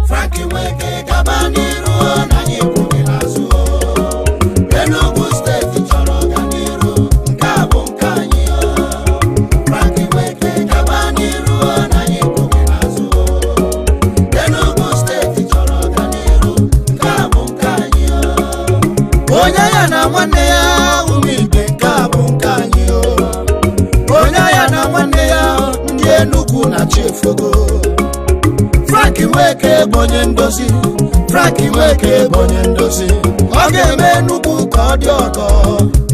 Frank Nweke gaba n'iru na anyị kwụghị n'azụ. Enugu steeti chọrọ ọganiru, nke a bụ nke anyị. Frank Nweke gaba n'iru na anyị kwụghị n'azụ. Enugu steeti chọrọ ọganiru, nke a bụ nke anyị. Onye ya na nwanne ya ụmụ ibe, nke a bụ nke anyị. Onye ya na nwanne ya ndị Enugu na Chiefogo. Frank Nweke bụ onye ndozi. Frank Nweke bụ onye ndozi. Ọ ga-eme Enugu ka ọ dị ọgọ,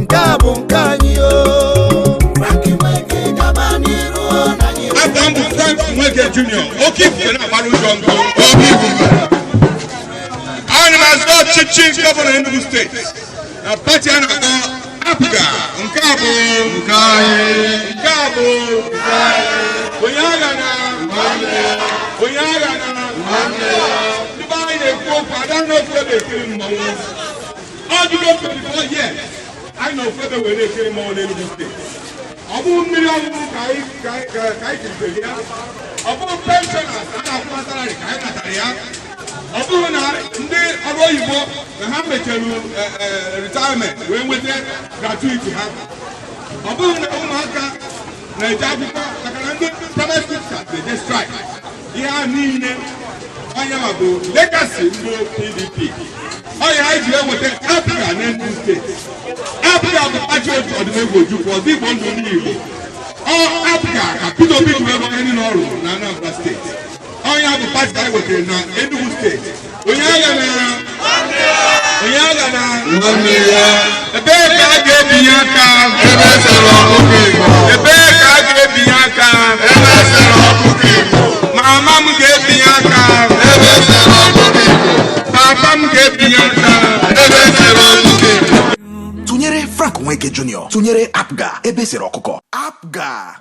nke a bụ nke anyị. Frank Nweke gaba n'iru na anyị. After mbụ Frank Nweke Junior, oke ifufe na-agbara ụjọ nkụ. Ana m azụ ọchịchị gọvanọ Enugu steeti na pati a na-akpọ APGA. Nke a bụ nke anyị. Nke a bụ nke anyị. Onye agha na onye agha na ndị be anyị na-ekwu okwu ada n'ofu ebe ekiri mmọnwụ. Ọ dịgo 24 years anyị na ofu ebe were ekiri mmọnwụ n'Enugu steeti. Ọ bụghị mmiri ọṅụṅụ ka anyị kirikiri ya. Ọ bụghị pensioners a na-akwụ salary ka anyị natara ya. Ọ bụghị na ndị ọrụ oyibo na ha mechara retirement wee nweta gratuity ha. Ọ bụghị na ụmụaka na-eje akwụkwọ maka na ndị private teachers na-eje strike. Ihe a niile onye ma bụ legacy ndị PDP. Onye anyị ji eweta APGA n'Enugu steeti. APGA bụ pati otu ọdịnegwu Ojukwu ọzọ Igbo ndụ ndị Igbo. APGA ka Peter Obi ji wee bụ onye n'ọrụ na Anambra steeti. Onye bụ pati anyị wetara na Enugu steeti. Onye agha na ebee ka a ga-ebinye aka? Ebee ka a ga-ebinye aka? Mama m ga-ebinye aka. Papa m ga-ebinye aka. Tụnyere Frank Nweke Junior, tụnyere APGA ebe sere ọkụkọ. APGA